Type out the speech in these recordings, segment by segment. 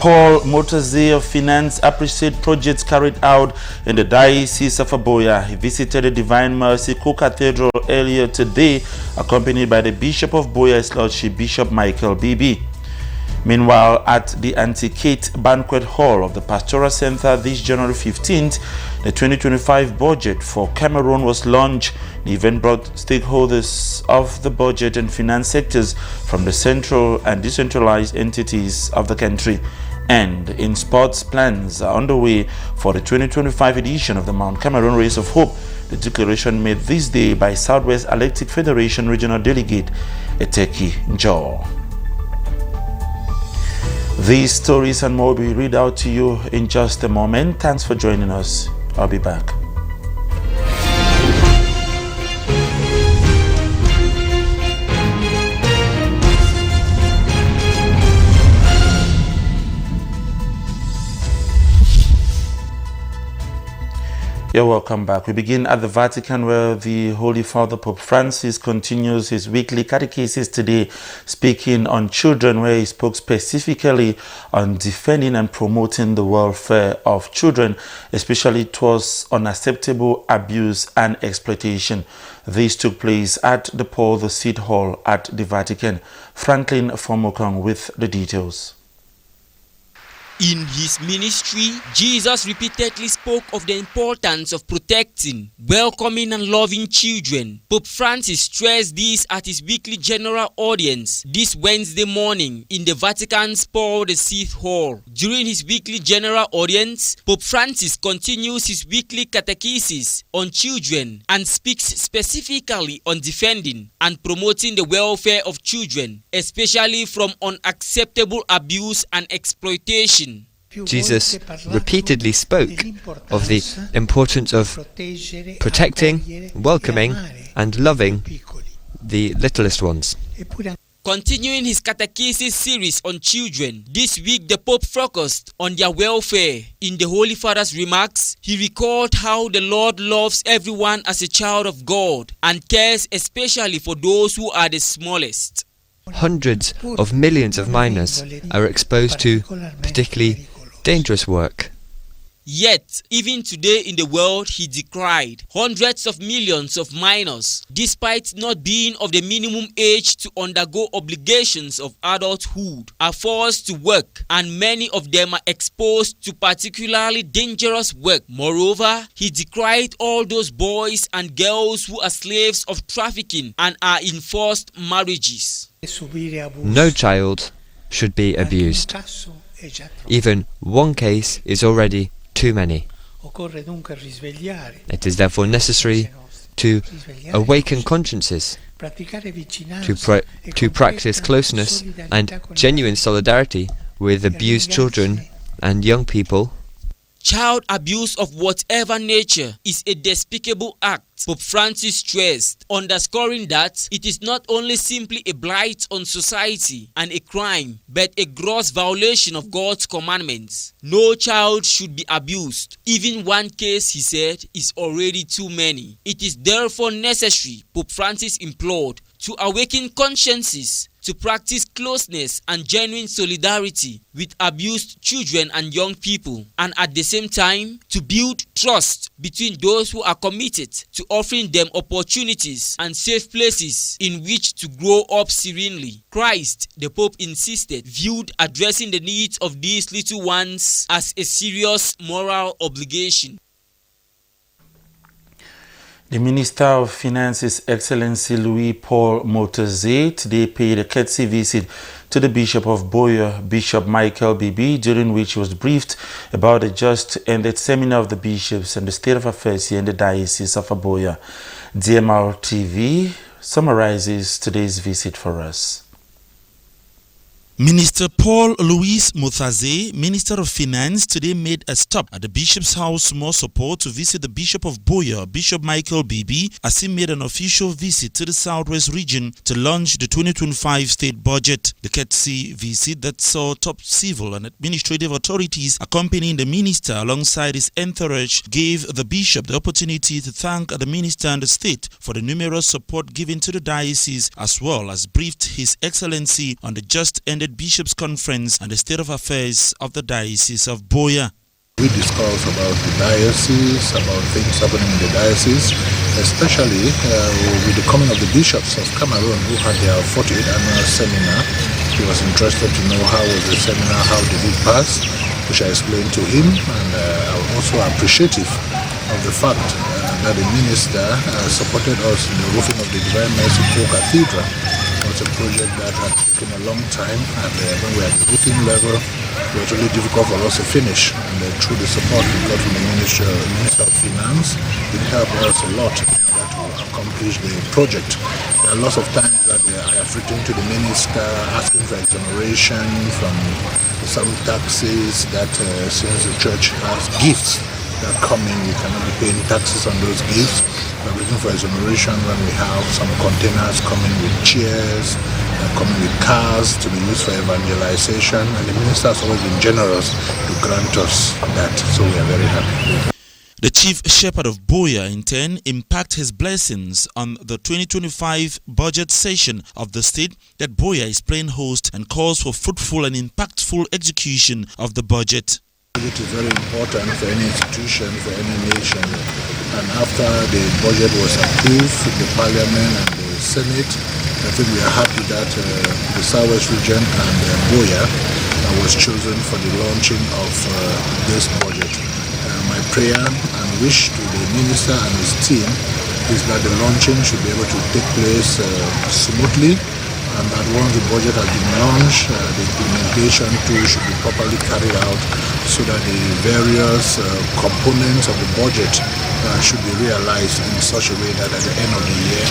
Paul Motaze of Finance appreciated projects carried out in the Diocese of Aboya. He visited the Divine Mercy Co-Cathedral earlier today, accompanied by the Bishop of Boya, His Lordship Bishop Michael Bibi. Meanwhile, at the Antiquate Banquet Hall of the Pastoral Center this January 15th, the 2025 budget for Cameroon was launched. The event brought stakeholders of the budget and finance sectors from the central and decentralized entities of the country. And in sports, plans are underway for the 2025 edition of the Mount Cameroon Race of Hope. The declaration made this day by Southwest Athletic Federation Regional Delegate Eteki Njor. These stories and more will be read out to you in just a moment. Thanks for joining us. I'll be back. You're welcome back. We begin at the Vatican, where the Holy Father Pope Francis continues his weekly catechesis today, speaking on children, where he spoke specifically on defending and promoting the welfare of children, especially towards unacceptable abuse and exploitation. This took place at the Paul VI Hall at the Vatican. Franklin Fomokong with the details. In his ministry, Jesus repeatedly spoke of the importance of protecting, welcoming and loving children. Pope Francis stressed this at his weekly general audience this Wednesday morning in the Vatican's Paul VI Hall. During his weekly general audience, Pope Francis continues his weekly catechesis on children and speaks specifically on defending and promoting the welfare of children, especially from unacceptable abuse and exploitation. Jesus repeatedly spoke of the importance of protecting, welcoming, and loving the littlest ones. Continuing his catechesis series on children, this week the Pope focused on their welfare. In the Holy Father's remarks, he recalled how the Lord loves everyone as a child of God and cares especially for those who are the smallest. Hundreds of millions of minors are exposed to particularly dangerous work. Yet, even today in the world, he decried hundreds of millions of minors, despite not being of the minimum age to undergo obligations of adulthood, are forced to work, and many of them are exposed to particularly dangerous work. Moreover, he decried all those boys and girls who are slaves of trafficking and are in forced marriages. No child should be abused. Even one case is already too many. It is therefore necessary to awaken consciences, to practice closeness and genuine solidarity with abused children and young people. Child abuse of whatever nature is a despicable act, Pope Francis stressed, underscoring that it is not only simply a blight on society and a crime, but a gross violation of God's commandments. No child should be abused. Even one case, he said, is already too many. It is therefore necessary, Pope Francis implored, to awaken consciences, to practice closeness and genuine solidarity with abused children and young people, and at the same time to build trust between those who are committed to offering them opportunities and safe places in which to grow up serenely. Christ, the Pope insisted, viewed addressing the needs of these little ones as a serious moral obligation. The Minister of Finance, His Excellency Louis Paul Motaze, today paid a courtesy visit to the Bishop of Boya, Bishop Michael Bibi, during which he was briefed about the just ended seminar of the bishops and the state of affairs here in the Diocese of Aboya. DMR TV summarizes today's visit for us. Minister Paul Louis Motaze, Minister of Finance, today made a stop at the Bishop's House Mosopo to visit the Bishop of Boya, Bishop Michael Bibi, as he made an official visit to the Southwest region to launch the 2025 state budget. The courtesy visit that saw top civil and administrative authorities accompanying the minister alongside his entourage gave the bishop the opportunity to thank the minister and the state for the numerous support given to the diocese, as well as briefed His Excellency on the just ended attended Bishops' Conference and the state of affairs of the Diocese of Buea. We discuss about the diocese, about things happening in the diocese, especially with the coming of the bishops of Cameroon who had their 48th annual seminar. He was interested to know how was the seminar, how did it pass, which I explained to him, and I was also appreciative of the fact that the minister supported us in the roofing of the Divine Mercy Cathedral. It was a project that had taken a long time, and when we were at the roofing level, it was really difficult for us to finish. And through the support we got from the Minister of Finance, it helped us a lot to accomplish the project. There are lots of times that I have written to the minister asking for exoneration from some taxes that since the church has gifts that come in, we cannot be paying taxes on those gifts. We're looking for exoneration when we have some containers coming with chairs, coming with cars to be used for evangelization, and the minister has always been generous to grant us that, so we are very happy. The Chief Shepherd of Buea in turn impacted his blessings on the 2025 budget session of the state that Buea is playing host and calls for fruitful and impactful execution of the budget. It is very important for any institution, for any nation, and after the budget was approved in the Parliament and the Senate, I think we are happy that the Southwest region and Buea was chosen for the launching of this budget. My prayer and wish to the minister and his team is that the launching should be able to take place smoothly, and that once the budget has been launched, the implementation too should be properly carried out so that the various components of the budget should be realized in such a way that at the end of the year,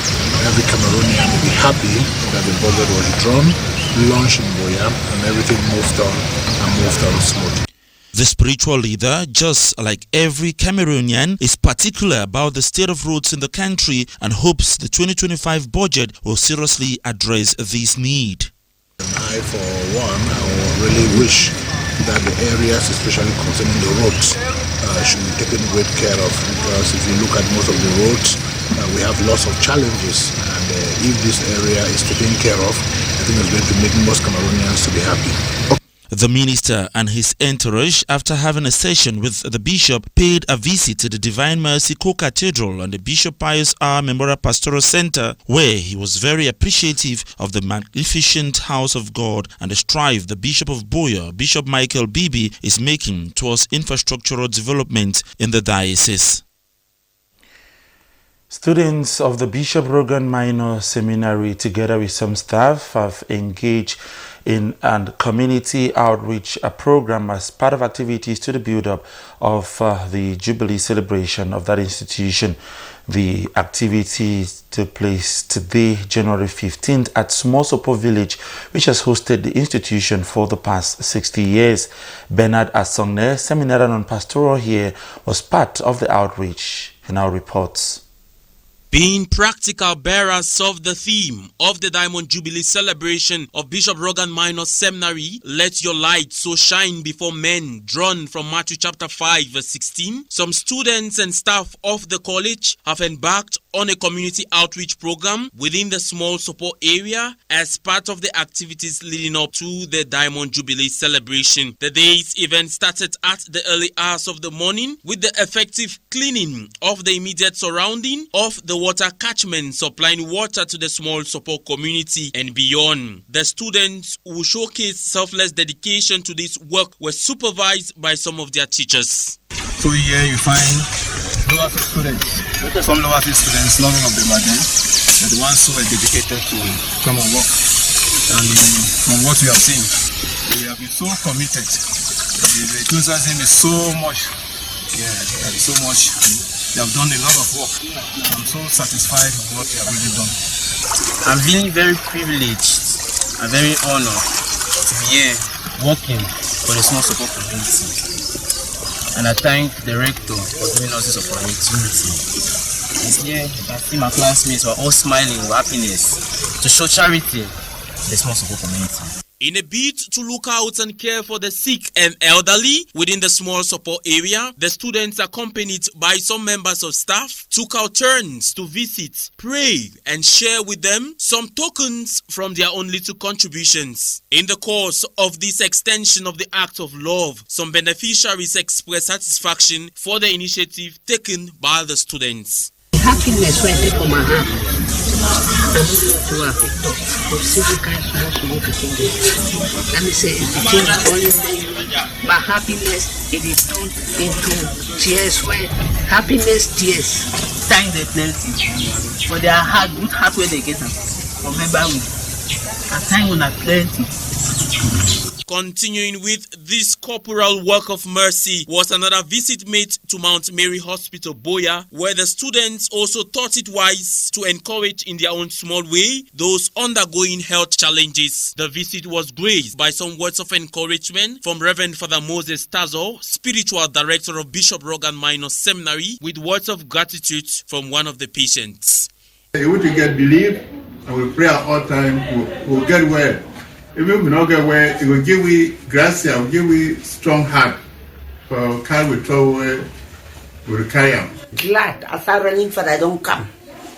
every Cameroonian will be happy that the budget was drawn, launched in Buea, and everything moved on smoothly. The spiritual leader, just like every Cameroonian, is particular about the state of roads in the country and hopes the 2025 budget will seriously address this need. I, for one, I really wish that the areas, especially concerning the roads, should be taken great care of, because if you look at most of the roads, we have lots of challenges, and if this area is taken care of, I think it's going to make most Cameroonians to be happy. The minister and his entourage, after having a session with the bishop, paid a visit to the Divine Mercy Co-Cathedral and the Bishop Pius R. Memorial Pastoral Center, where he was very appreciative of the magnificent house of God and the strive the Bishop of Buea, Bishop Michael Bibi, is making towards infrastructural development in the diocese. Students of the Bishop Rogan Minor Seminary, together with some staff, have engaged in a community outreach program as part of activities to the build-up of the Jubilee celebration of that institution. The activities took place today, January 15th, at Small Sopo Village, which has hosted the institution for the past 60 years. Bernard Asongne, seminarian on pastoral here, was part of the outreach. He now reports. Being practical bearers of the theme of the Diamond Jubilee celebration of Bishop Rogan Minor Seminary, let your light so shine before men, drawn from Matthew chapter 5 verse 16, some students and staff of the college have embarked on a community outreach program within the Small Sopo area as part of the activities leading up to the Diamond Jubilee celebration. The day's event started at the early hours of the morning with the effective cleaning of the immediate surrounding of the water catchment, supplying water to the Small Sopo community and beyond. The students who showcased selfless dedication to this work were supervised by some of their teachers. So here you find lower students. Some lower students, none of them are there. They're the ones who are dedicated to come and work. And from what we have seen, we have been so committed. The enthusiasm is so much. So much. They have done a lot of work. I'm so satisfied with what they have really done. I'm feeling very privileged and very honored to be here working for the Small Sopo community. And I thank the rector for giving us this opportunity. And here, I see my classmates were all smiling with happiness to show charity to the Small Sopo community. In a bid to look out and care for the sick and elderly within the small support area, the students, accompanied by some members of staff, took out turns to visit, pray, and share with them some tokens from their own little contributions. In the course of this extension of the act of love, some beneficiaries expressed satisfaction for the initiative taken by the students. Happiness went from my heart. Let me say, but happiness, it is turned into tears. When happiness, tears. Thank the plenty for their hard, good heart where they get them. Remember we. And thank you plenty. Continuing with this corporal work of mercy was another visit made to Mount Mary Hospital, Buea, where the students also thought it wise to encourage in their own small way those undergoing health challenges. The visit was graced by some words of encouragement from Reverend Father Moses Tazo, spiritual director of Bishop Rogan Minor Seminary, with words of gratitude from one of the patients. You want to get belief, and we pray at all time, we'll get well. Even if we not get well, it will give we grace, it will give we strong heart for carry we throw away, we will carry on. Glad as I running for I don't come.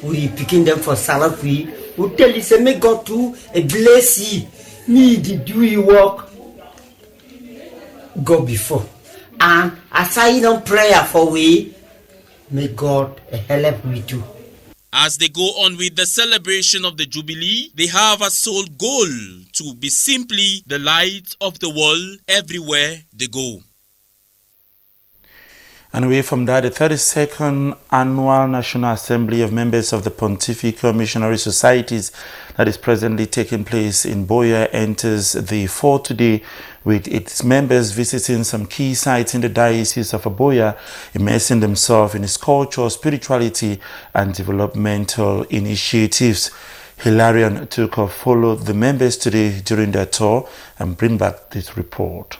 We picking them for salad. We tell you say may God to bless you. Me did do you work go before. And as I in prayer for we, may God help me too. As they go on with the celebration of the Jubilee, they have a sole goal to be simply the light of the world everywhere they go. And away from that, the 32nd Annual National Assembly of Members of the Pontifical Missionary Societies that is presently taking place in Buea enters the fourth today, with its members visiting some key sites in the Diocese of Buea, immersing themselves in its culture, spirituality, and developmental initiatives. Hilarion Tuko followed the members today during their tour and bring back this report.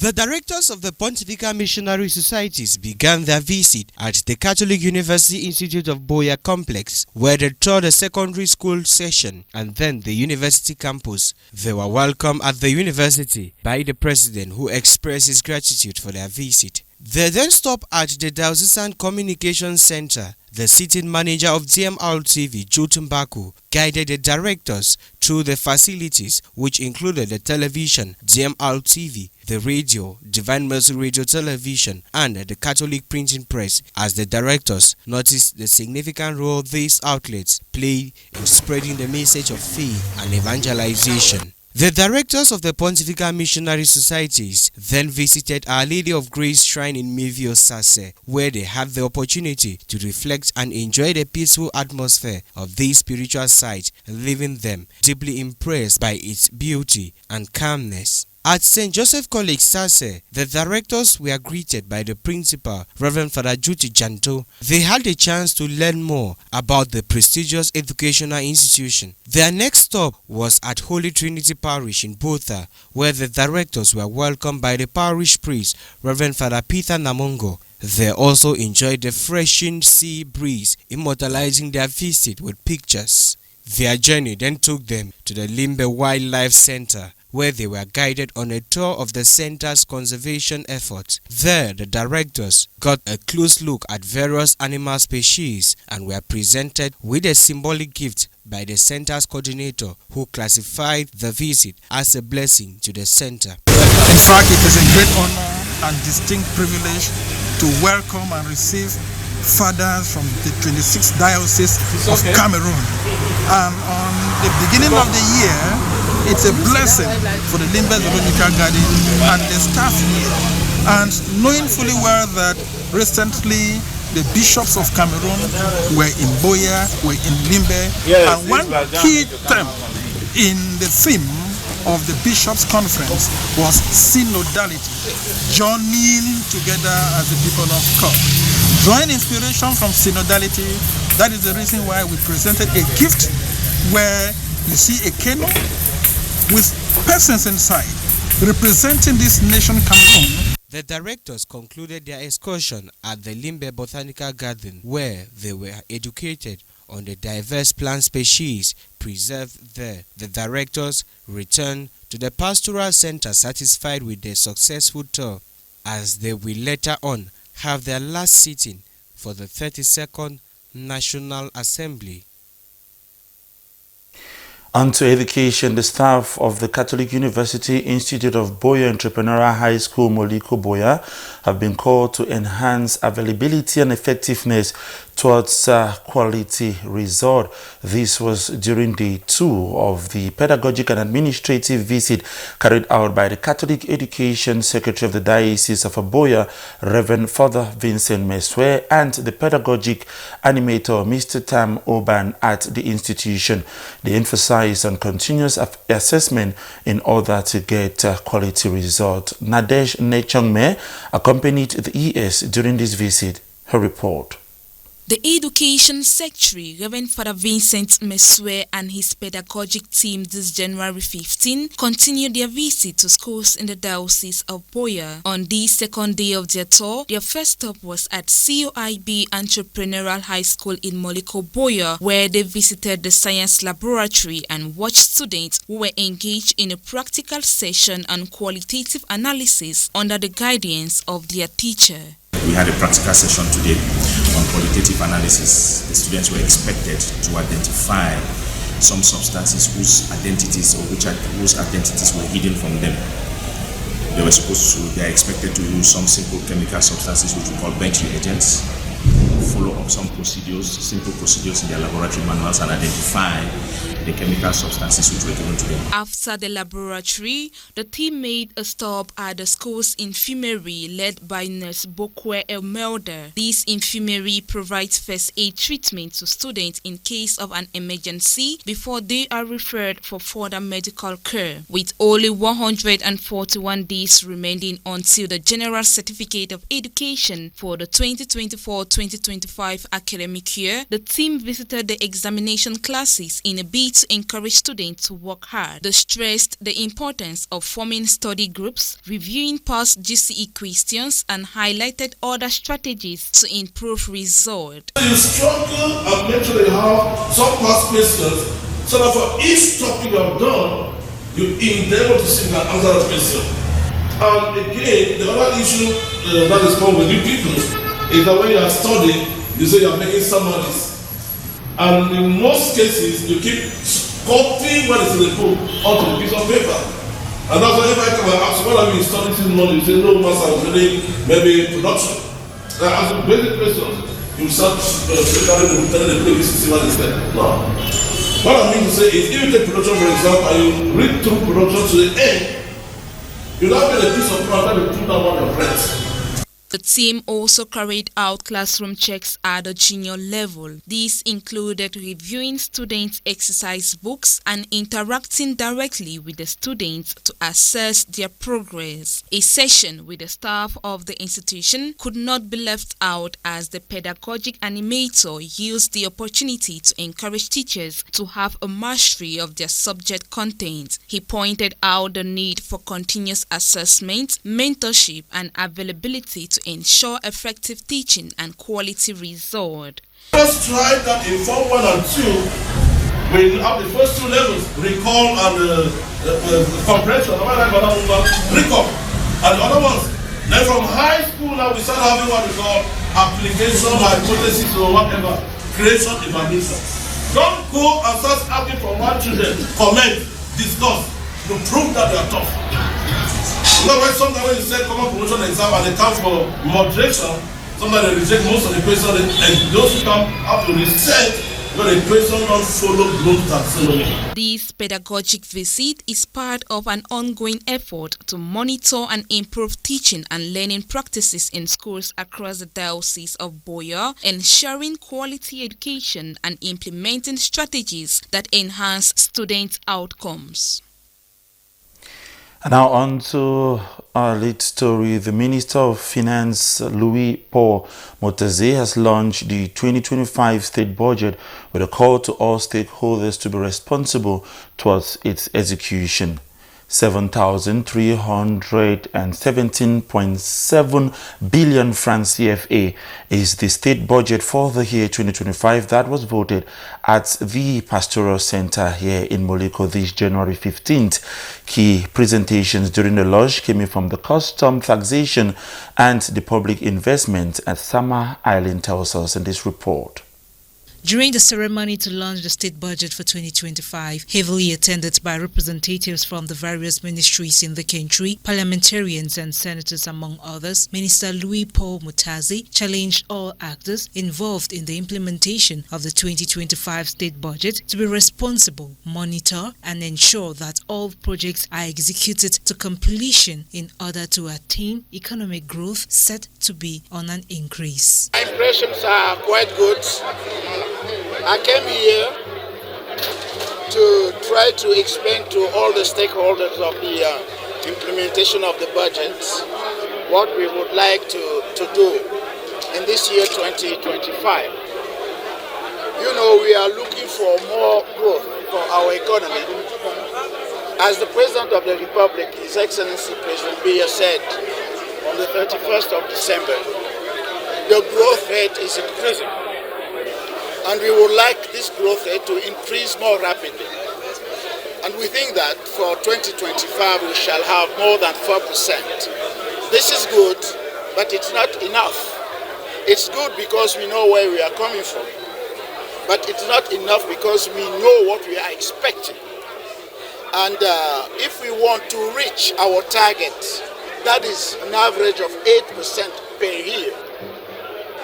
The directors of the Pontifical Missionary Societies began their visit at the Catholic University Institute of Buea complex, where they toured the secondary school session and then the university campus. They were welcomed at the university by the president, who expressed his gratitude for their visit. They then stopped at the Diocesan Communications Center. The sitting manager of DMR TV, Jutumbaku, guided the directors through the facilities, which included the television, DMR TV, the radio, Divine Mercy Radio Television, and the Catholic Printing Press, as the directors noticed the significant role these outlets play in spreading the message of faith and evangelization. The directors of the Pontifical Missionary Societies then visited Our Lady of Grace Shrine in Mivio Sase, where they had the opportunity to reflect and enjoy the peaceful atmosphere of this spiritual site, leaving them deeply impressed by its beauty and calmness. At St. Joseph College Sase, the directors were greeted by the principal, Reverend Father Juti Janto. They had a chance to learn more about the prestigious educational institution. Their next stop was at Holy Trinity Parish in Botha, where the directors were welcomed by the parish priest, Reverend Father Peter Namongo. They also enjoyed the freshened sea breeze, immortalizing their visit with pictures. Their journey then took them to the Limbe Wildlife Center, where they were guided on a tour of the center's conservation efforts. There, the directors got a close look at various animal species and were presented with a symbolic gift by the center's coordinator, who classified the visit as a blessing to the center. In fact, it is a great honor and distinct privilege to welcome and receive fathers from the 26th Diocese of Cameroon. And on the beginning of the year, it's a blessing for the Limbe Zoological Garden and the staff here. And knowing fully well that recently the bishops of Cameroon were in Buea, were in Limbe, and one key term in the theme of the bishops' conference was synodality, journeying together as the people of God. Drawing inspiration from synodality, that is the reason why we presented a gift where you see a canoe with persons inside representing this nation Cameroon. The directors concluded their excursion at the Limbe Botanical Garden, where they were educated on the diverse plant species preserved there. The directors returned to the pastoral center satisfied with their successful tour, as they will later on have their last sitting for the 32nd National Assembly. On to education, the staff of the Catholic University Institute of Buea Entrepreneurial High School, Moliko Buea, have been called to enhance availability and effectiveness towards quality resort. This was during day 2 of the pedagogic and administrative visit carried out by the Catholic Education Secretary of the Diocese of Buea, Reverend Father Vincent Mesue, and the pedagogic animator, Mr. Tam Oban, at the institution. They emphasized on continuous assessment in order to get quality result. Nadesh Nechongme accompanied the ES during this visit. Her report. The Education Secretary, Reverend Father Vincent Mesue, and his pedagogic team this January 15 continued their visit to schools in the Diocese of Buea. On the second day of their tour, their first stop was at COIB Entrepreneurial High School in Moliko Buea, where they visited the science laboratory and watched students who were engaged in a practical session on qualitative analysis under the guidance of their teacher. We had a practical session today on qualitative analysis. The students were expected to identify some substances whose identities were hidden from them. They are expected to use some simple chemical substances which we call bench reagents, follow up some simple procedures in their laboratory manuals, and identify the chemical substances which were given to them. After the laboratory, the team made a stop at the school's infirmary led by Nurse Bokwe Elmelda. This infirmary provides first aid treatment to students in case of an emergency before they are referred for further medical care. With only 141 days remaining until the General Certificate of Education for the 2024-2025 academic year, the team visited the examination classes in a bid to encourage students to work hard. They stressed the importance of forming study groups, reviewing past GCE questions, and highlighted other strategies to improve results. You struggle and make sure you have some past questions, so that for each topic you have done, you endeavor to see that answer the question. And again, the other issue that is common with you people is that when you are studying, you say you are making summaries. And in most cases, you keep copying what is in the book onto a piece of paper. And that's why if I come and ask, what have you studied this morning? You say, no, master, I'm reading maybe production. As a basic question, you start telling the police to see what is there. No. What I mean to say is, if you take production, for example, and you read through production to the end, you now get a piece of paper that you put down on your friends. The team also carried out classroom checks at the junior level. These included reviewing students' exercise books and interacting directly with the students to assess their progress. A session with the staff of the institution could not be left out, as the pedagogic animator used the opportunity to encourage teachers to have a mastery of their subject content. He pointed out the need for continuous assessment, mentorship, and availability to ensure effective teaching and quality result. Let's try that in Form 1 and 2. We have the first two levels, recall and comprehension, recall, and the other ones. Then from high school now we start having what we call application, hypothesis, or whatever, creation, evaluation. Don't go and start asking for one children, comment, discuss, to prove that they are tough. You know why sometimes when you say common promotion exam and they come for moderation, sometimes they reject most of the questions, and those who come have to reset when the question don't follow Bloom's taxonomy. This pedagogic visit is part of an ongoing effort to monitor and improve teaching and learning practices in schools across the Diocese of Buea, ensuring quality education and implementing strategies that enhance student outcomes. And now on to our lead story. The Minister of Finance, Louis Paul Motaze, has launched the 2025 state budget with a call to all stakeholders to be responsible towards its execution. 7,317.7 billion francs CFA is the state budget for the year 2025 that was voted at the Pastoral Center here in Moleko this January 15th. Key presentations during the lodge came in from the Custom Taxation and the Public Investment at Sama Island tells us in this report. During the ceremony to launch the state budget for 2025, heavily attended by representatives from the various ministries in the country, parliamentarians and senators among others, Minister Louis Paul Mutazi challenged all actors involved in the implementation of the 2025 state budget to be responsible, monitor and ensure that all projects are executed to completion in order to attain economic growth set to be on an increase. My impressions are quite good. I came here to try to explain to all the stakeholders of the implementation of the budget what we would like to do in this year 2025. You know, we are looking for more growth for our economy. As the President of the Republic, His Excellency President Biya said on the 31st of December, the growth rate is increasing. And we would like this growth rate to increase more rapidly. And we think that for 2025 we shall have more than 4%. This is good, but it's not enough. It's good because we know where we are coming from. But it's not enough because we know what we are expecting. And if we want to reach our target, that is an average of 8% per year,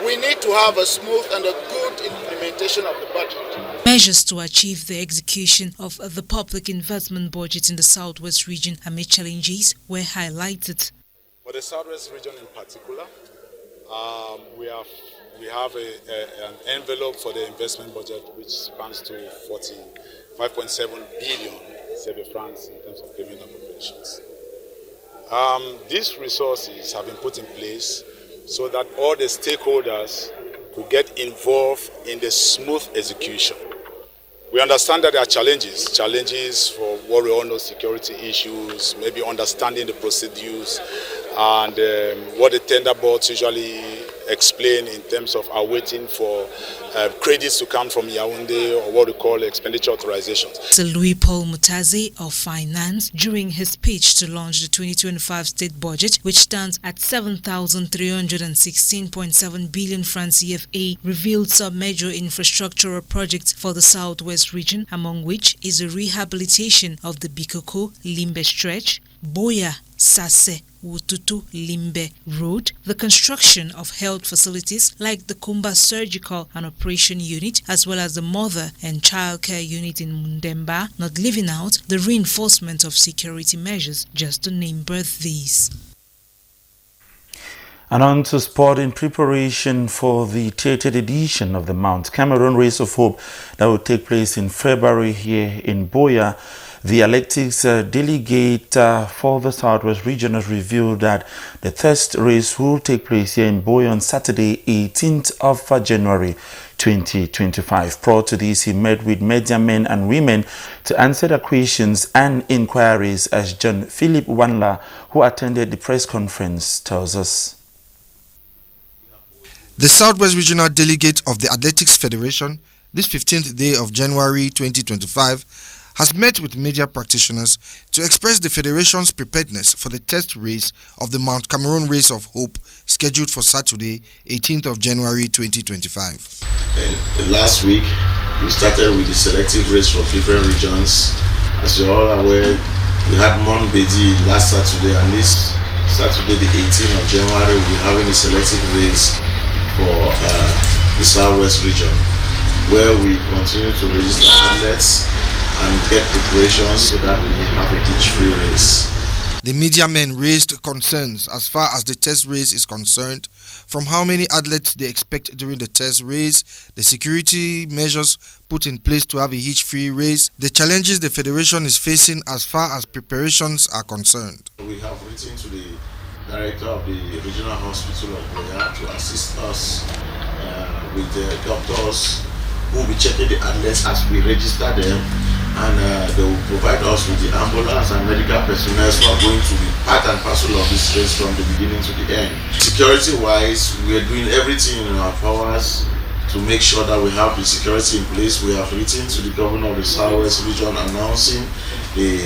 we need to have a smooth and a good implementation of the budget. Measures to achieve the execution of the public investment budget in the Southwest region amid challenges were highlighted. For the Southwest region in particular, we have an envelope for the investment budget which spans to 45.7 billion francs in terms of payment appropriations. These resources have been put in place so that all the stakeholders could get involved in the smooth execution. We understand that there are challenges for what we all know, security issues, maybe understanding the procedures, and what the tender boards usually explain in terms of awaiting for credits to come from Yaoundé or what we call expenditure authorizations. Sir Louis Paul Mutazi of Finance, during his speech to launch the 2025 state budget, which stands at 7,316.7 billion francs CFA, revealed some major infrastructural projects for the Southwest region, among which is the rehabilitation of the Bikoko Limbe stretch, Boya Sase Wututu Limbe Road, the construction of health facilities like the Kumba Surgical and Operation Unit, as well as the Mother and Child Care Unit in Mundemba, not leaving out the reinforcement of security measures, just to name but these. And on to sport. In preparation for the 30th edition of the Mount Cameroon Race of Hope that will take place in February here in Boya, the athletics delegate for the Southwest region has revealed that the first race will take place here in Boya on Saturday, 18th of January 2025. Prior to this, he met with media men and women to answer their questions and inquiries, as John Philip Wanla, who attended the press conference, tells us. The Southwest Regional Delegate of the Athletics Federation, this 15th day of January 2025, has met with media practitioners to express the Federation's preparedness for the test race of the Mount Cameroon Race of Hope, scheduled for Saturday, 18th of January 2025. Last week, we started with the selective race for different regions. As you're all aware, we had Mount Bedi last Saturday, and this Saturday, the 18th of January, we'll be having a selective race for the Southwest region, where we continue to register athletes and get preparations so that we have a ditch-free race. The media men raised concerns as far as the test race is concerned, from how many athletes they expect during the test race, the security measures put in place to have a hitch-free race, the challenges the Federation is facing as far as preparations are concerned. We have written to the Director of the Regional Hospital of Boya to assist us with the doctors who will be checking the athletes as we register them, and they will provide us with the ambulance and medical personnel who are going to be part and parcel of this race from the beginning to the end. Security-wise, we are doing everything in our powers to make sure that we have the security in place. We have written to the governor of the Southwest region announcing the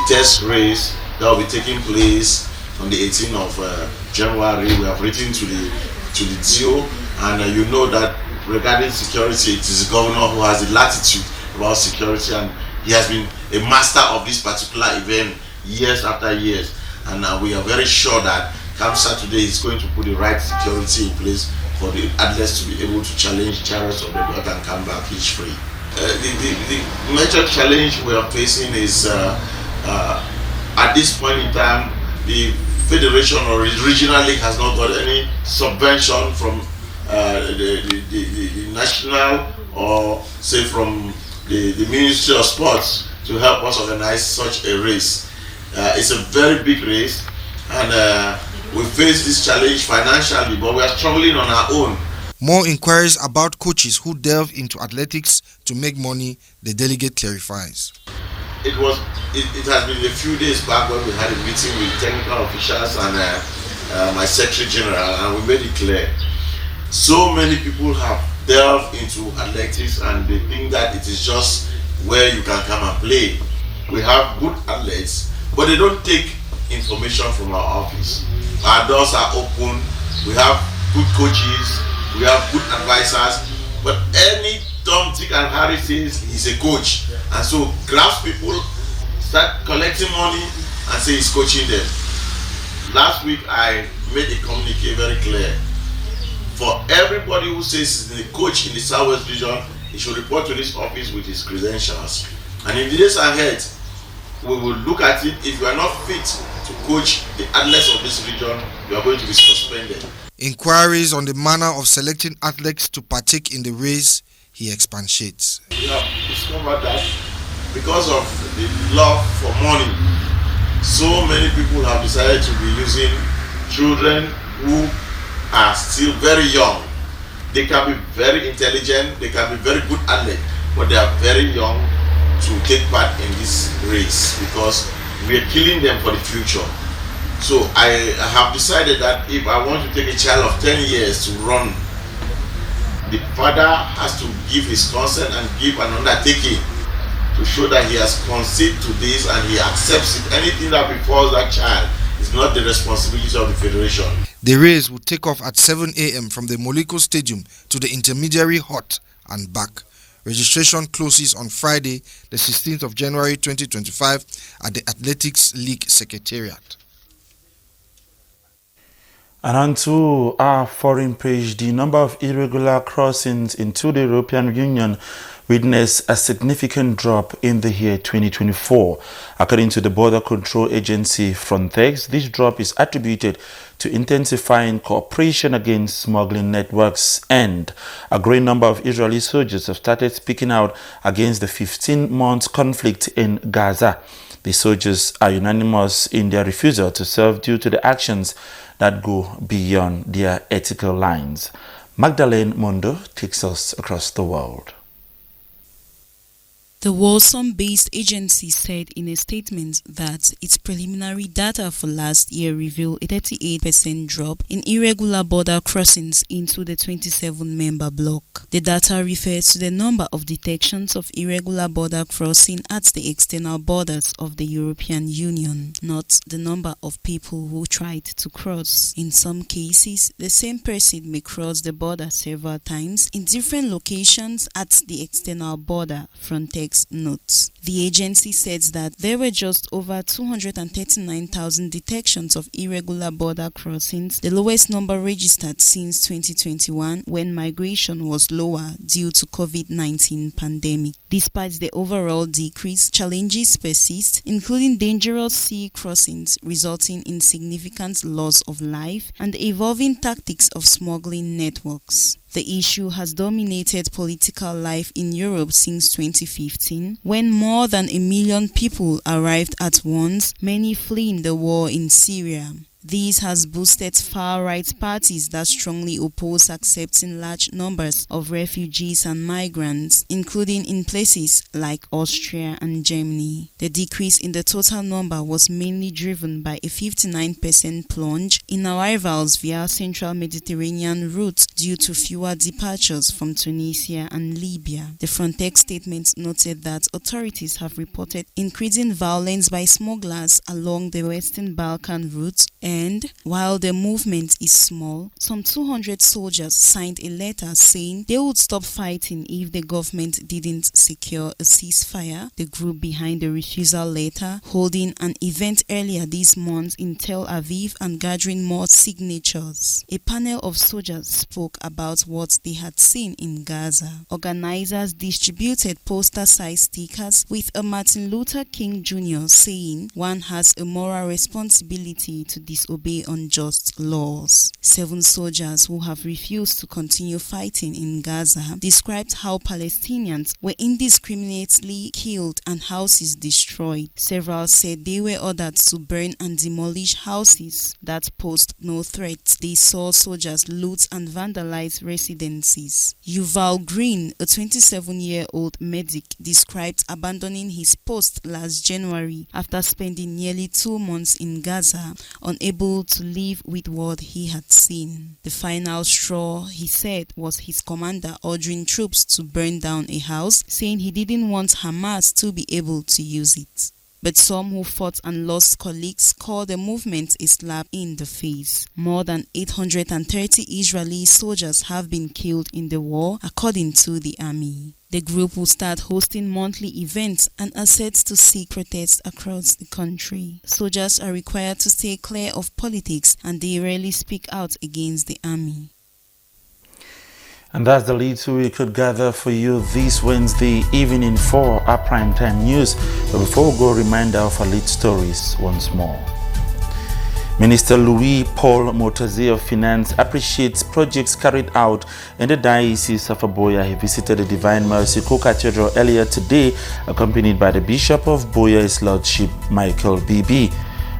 test race that will be taking place on the 18th of January. We have written to the DO, and you know that regarding security, it is the governor who has the latitude about security, and he has been a master of this particular event years after years, and we are very sure that come Saturday is going to put the right security in place for the athletes to be able to challenge chariots of the God and come back each free. The major challenge we are facing is at this point in time, the federation or regional league has not got any subvention from the national or say from the Ministry of Sports to help us organize such a race. It's a very big race, and we face this challenge financially, but we are struggling on our own. More inquiries about coaches who delve into athletics to make money, the delegate clarifies. It has been a few days back when we had a meeting with technical officials and my Secretary General, and we made it clear. So many people have delved into athletics and they think that it is just where you can come and play. We have good athletes, but they don't take information from our office. Our doors are open, we have good coaches, we have good advisors, but any Tom, Dick and Harry says he's a coach, and so grabs people, start collecting money and say he's coaching them. Last week I made a communique very clear. For everybody who says he's a coach in the Southwest region, he should report to this office with his credentials. And in the days ahead, we will look at it. If you are not fit to coach the athletes of this region, you are going to be suspended. Inquiries on the manner of selecting athletes to partake in the race, he expatiates. We have discovered that because of the love for money, so many people have decided to be using children who are still very young. They can be very intelligent, they can be very good athletes, but they are very young to take part in this race because we are killing them for the future. So I have decided that if I want to take a child of 10 years to run, the father has to give his consent and give an undertaking to show that he has conceded to this and he accepts it. Anything that befalls that child is not the responsibility of the federation. The race will take off at 7 a.m. from the Moliko Stadium to the intermediary hut and back. Registration closes on Friday, the 16th of January 2025 at the Athletics League Secretariat. And on to our foreign page, the number of irregular crossings into the European Union witnessed a significant drop in the year 2024. According to the border control agency Frontex, this drop is attributed to intensifying cooperation against smuggling networks, and a great number of Israeli soldiers have started speaking out against the 15-month conflict in Gaza. The soldiers are unanimous in their refusal to serve due to the actions that go beyond their ethical lines. Magdalene Mondo takes us across the world. The Walsall-based agency said in a statement that its preliminary data for last year revealed a 38% drop in irregular border crossings into the 27-member bloc. The data refers to the number of detections of irregular border crossing at the external borders of the European Union, not the number of people who tried to cross. In some cases, the same person may cross the border several times in different locations at the external border, Frontex notes. The agency says that there were just over 239,000 detections of irregular border crossings, the lowest number registered since 2021 when migration was lower due to COVID-19 pandemic. Despite the overall decrease, challenges persist, including dangerous sea crossings resulting in significant loss of life and the evolving tactics of smuggling networks. The issue has dominated political life in Europe since 2015, when more than 1 million people arrived at once, many fleeing the war in Syria. This has boosted far-right parties that strongly oppose accepting large numbers of refugees and migrants, including in places like Austria and Germany. The decrease in the total number was mainly driven by a 59% plunge in arrivals via Central Mediterranean routes due to fewer departures from Tunisia and Libya. The Frontex statement noted that authorities have reported increasing violence by smugglers along the Western Balkan route, and while the movement is small, some 200 soldiers signed a letter saying they would stop fighting if the government didn't secure a ceasefire. The group behind the refusal letter holding an event earlier this month in Tel Aviv and gathering more signatures. A panel of soldiers spoke about what they had seen in Gaza. Organizers distributed poster-sized stickers with a Martin Luther King Jr. saying one has a moral responsibility to disobey unjust laws. 7 soldiers who have refused to continue fighting in Gaza described how Palestinians were indiscriminately killed and houses destroyed. Several said they were ordered to burn and demolish houses that posed no threat. They saw soldiers loot and vandalize residences. Yuval Green, a 27-year-old medic, described abandoning his post last January after spending nearly 2 months in Gaza, unable to live with what he had seen. The final straw, he said, was his commander ordering troops to burn down a house, saying he didn't want Hamas to be able to use it. But some who fought and lost colleagues call the movement a slap in the face. More than 830 Israeli soldiers have been killed in the war, according to the army. The group will start hosting monthly events and are set to seek protests across the country. Soldiers are required to stay clear of politics and they rarely speak out against the army. And that's the leads we could gather for you this Wednesday evening for our primetime news. But before we go, a reminder of our lead stories once more. Minister Louis-Paul Motaze of Finance appreciates projects carried out in the Diocese of Buea. He visited the Divine Mercy Co-Cathedral earlier today, accompanied by the Bishop of Buea, His Lordship Michael BB.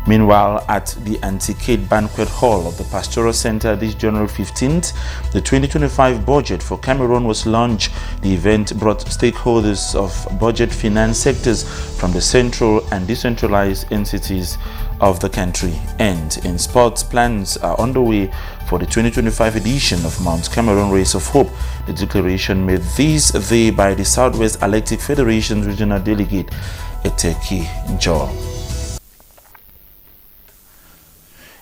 Meanwhile, at the Antiquate Banquet Hall of the Pastoral Center this January 15th, the 2025 budget for Cameroon was launched. The event brought stakeholders of budget finance sectors from the central and decentralized entities of the country. And in sports, plans are underway for the 2025 edition of Mount Cameroon Race of Hope. The declaration made this day by the Southwest Athletic Federation's regional delegate, Eteki Njor.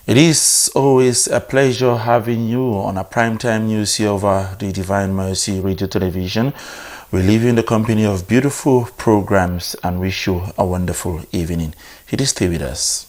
It is always a pleasure having you on a primetime news here over the Divine Mercy Radio Television. We leave you in the company of beautiful programs and wish you a wonderful evening. Stay with us.